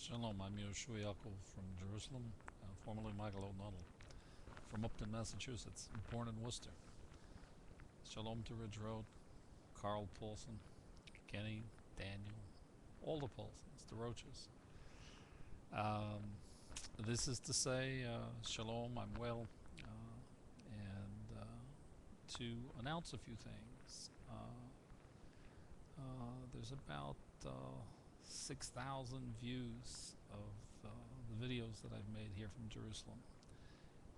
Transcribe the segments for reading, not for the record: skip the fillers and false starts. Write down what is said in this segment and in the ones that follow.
Shalom, I'm Yoshua Yaakov from Jerusalem, formerly Michael O'Donnell, from Upton, Massachusetts, born in Worcester. Shalom to Ridge Road, Carl Paulson, Kenny, Daniel, all the Paulsons, the Roaches. This is to say, Shalom, I'm well, and to announce a few things. There's about 6,000 views of the videos that I've made here from Jerusalem.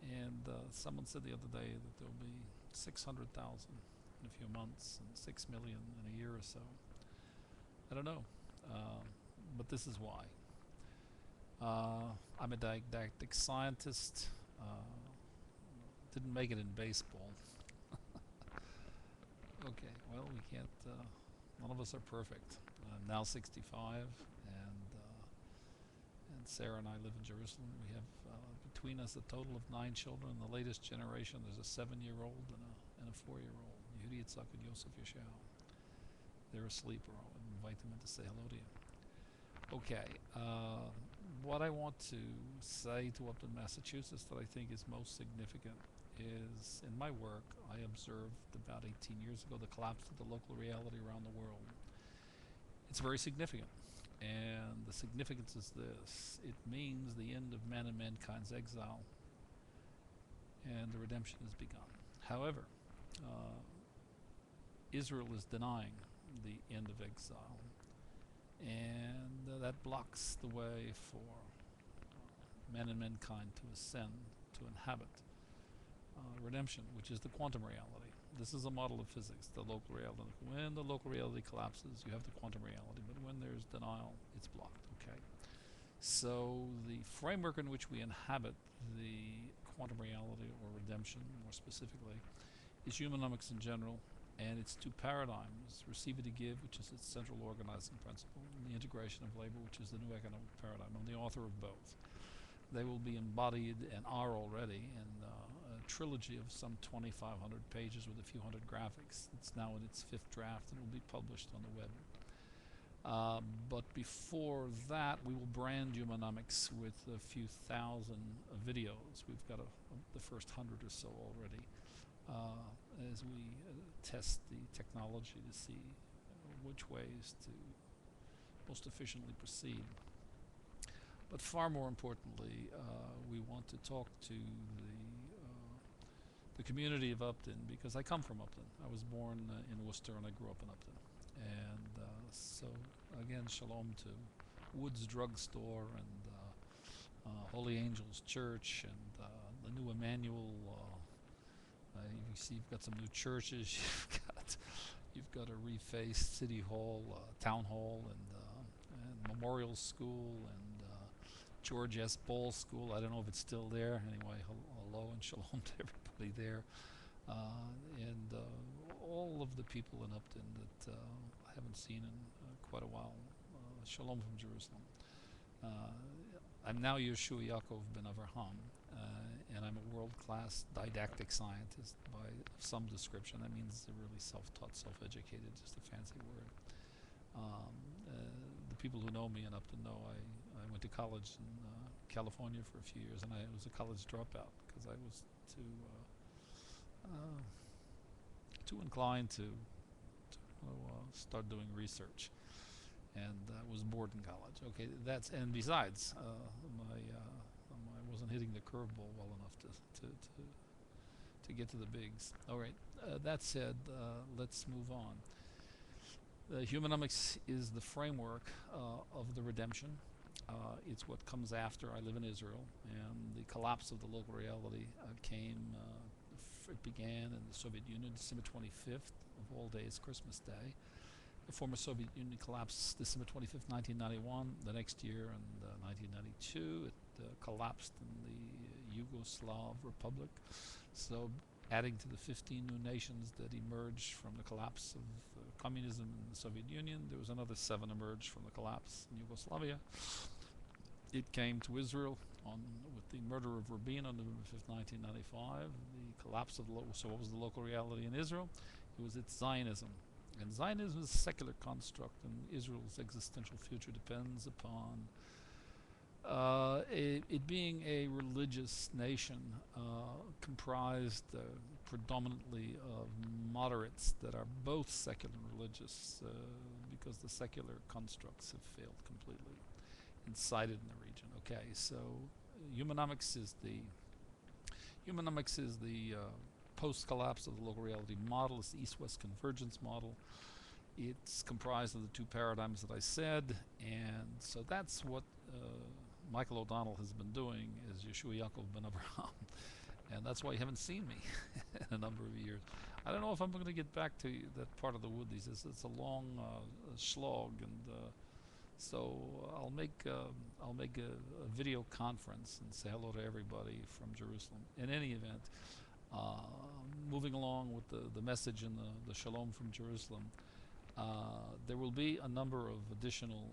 And someone said the other day that there'll be 600,000 in a few months and 6 million in a year or so. I don't know, but this is why. I'm a didactic scientist. Didn't make it in baseball. Okay, well, we can't, none of us are perfect. I'm now 65, and Sarah and I live in Jerusalem. We have between us a total of 9 children. In the latest generation, there's a 7-year-old and a 4-year-old, Yehudi Yitzhak and Yosef Yeshua. They're asleep, or I'll invite them in to say hello to you. Okay, what I want to say to Upton, Massachusetts that I think is most significant is, in my work, I observed about 18 years ago the collapse of the local reality around the world. It's very significant, and the significance is this: it means the end of man and mankind's exile, and the redemption has begun. However, Israel is denying the end of exile, and that blocks the way for man and mankind to ascend, to inhabit redemption, which is the quantum reality. This is a model of physics, the local reality. When the local reality collapses, you have the quantum reality, but when there's denial, it's blocked, okay? So the framework in which we inhabit the quantum reality, or redemption more specifically, is Humanomics in general, and its 2 paradigms: receive to give, which is its central organizing principle, and the integration of labor, which is the new economic paradigm. I'm the author of both. They will be embodied, and are already, in a trilogy of some 2,500 pages with a few hundred graphics. It's now in its 5th draft and will be published on the web. But before that, we will brand Humanomics with a few thousand videos. We've got the first 100 or so already, as we test the technology to see which ways to most efficiently proceed. But far more importantly, we want to talk to the community of Upton, because I come from Upton. I was born in Worcester, and I grew up in Upton. And so, again, shalom to Wood's Drugstore, and Holy Angels Church, and the new Emmanuel. You see, you've got some new churches. You've got a refaced City Hall, Town Hall, and Memorial School, and George S. Ball School. I don't know if it's still there. Anyway, hello and shalom to everybody there. And all of the people in Upton that I haven't seen in quite a while. Shalom from Jerusalem. I'm now Yoshua Yaakov ben Avraham, and I'm a world-class didactic scientist by some description. That means really self-taught, self-educated, just a fancy word. The people who know me in Upton know I went to college in California for a few years, and I was a college dropout because I was too inclined to start doing research, and was bored in college. Okay, and besides, I wasn't hitting the curveball well enough to get to the bigs. All right. That said, let's move on. Humanomics is the framework of the redemption. It's what comes after. I live in Israel, and the collapse of the local reality it began in the Soviet Union, December 25th, of all days, Christmas Day. The former Soviet Union collapsed December 25th, 1991. The next year, in 1992, it collapsed in the Yugoslav Republic. So, adding to the 15 new nations that emerged from the collapse of communism in the Soviet Union, there was another 7 emerged from the collapse in Yugoslavia. It came to Israel with the murder of Rabin on November 5th, 1995. The collapse of so what was the local reality in Israel? It was its Zionism. And Zionism is a secular construct, and Israel's existential future depends upon It being a religious nation comprised predominantly of moderates that are both secular and religious, because the secular constructs have failed completely and cited in the region. Okay, so Humanomics is the post-collapse of the local reality model. It's the East-West convergence model. It's comprised of the two paradigms that I said, and so that's what Michael O'Donnell has been doing, as Yeshua Yaakov ben Abraham, and that's why you haven't seen me in a number of years. I don't know if I'm going to get back to that part of the woodies. It's a long slog, and so I'll make a video conference and say hello to everybody from Jerusalem. In any event, moving along with the message and the shalom from Jerusalem, there will be a number of additional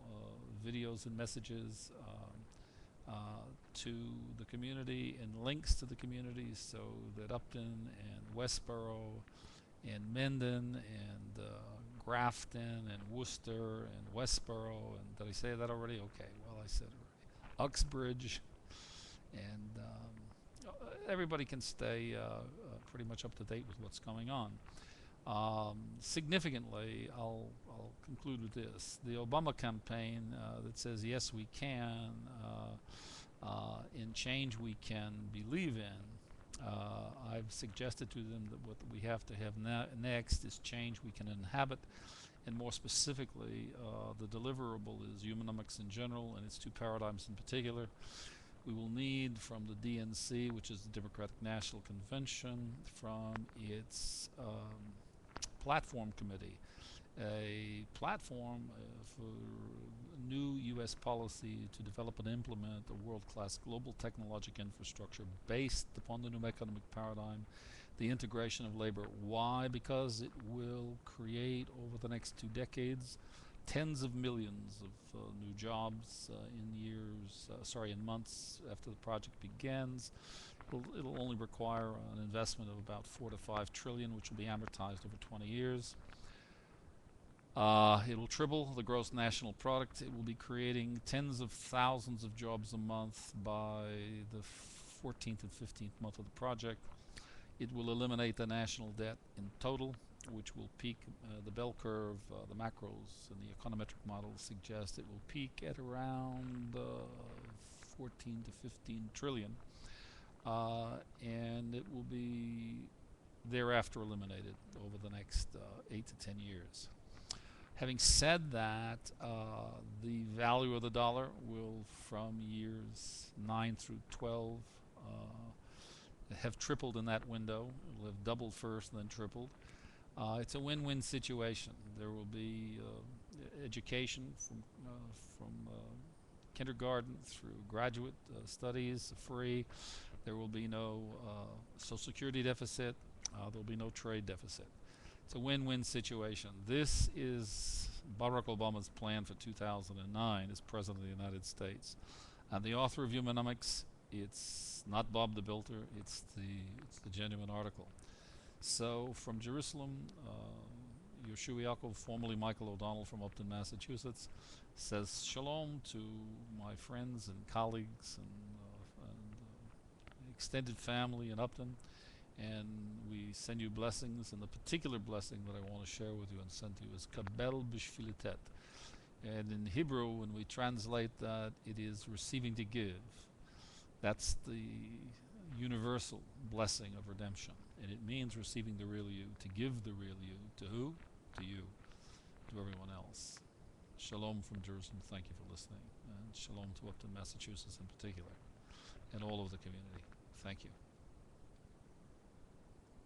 videos and messages to the community and links to the community, so that Upton and Westboro and Mendon and Grafton and Worcester and Westboro, and did I say that already? Okay, well, I said it already. Uxbridge, and everybody can stay pretty much up to date with what's going on. Significantly, I'll conclude with this. The Obama campaign that says, yes, we can, in change we can believe in, I've suggested to them that what we have to have next is change we can inhabit, and more specifically, the deliverable is Humanomics in general and its two paradigms in particular. We will need from the DNC, which is the Democratic National Convention, from its platform committee, a platform for new U.S. policy to develop and implement a world-class global technological infrastructure based upon the new economic paradigm, the integration of labor. Why? Because it will create over the next 2 decades tens of millions of new jobs in months after the project begins. It'll only require an investment of about 4 to 5 trillion, which will be amortized over 20 years. It will triple the gross national product. It will be creating tens of thousands of jobs a month by the 14th and 15th month of the project. It will eliminate the national debt in total, which will peak, the bell curve, the macros and the econometric models suggest it will peak at around 14 to 15 trillion. And it will be thereafter eliminated over the next 8 to 10 years. Having said that, the value of the dollar will, from years 9 through 12, have tripled in that window. It will have doubled first and then tripled. It's a win-win situation. There will be education from kindergarten through graduate studies free. There will be no Social Security deficit. There will be no trade deficit. It's a win-win situation. This is Barack Obama's plan for 2009 as President of the United States. And the author of Humanomics, it's not Bob the Builder, it's the genuine article. So from Jerusalem, Yeshua Yaakov, formerly Michael O'Donnell from Upton, Massachusetts, says shalom to my friends and colleagues and extended family in Upton, and we send you blessings, and the particular blessing that I want to share with you and send to you is kabel b'shvilitet. And in Hebrew, when we translate that, it is receiving to give. That's the universal blessing of redemption, and it means receiving the real you, to give the real you. To who? To you, to everyone else. Shalom from Jerusalem. Thank you for listening, and shalom to Upton, Massachusetts in particular, and all of the community. Thank you.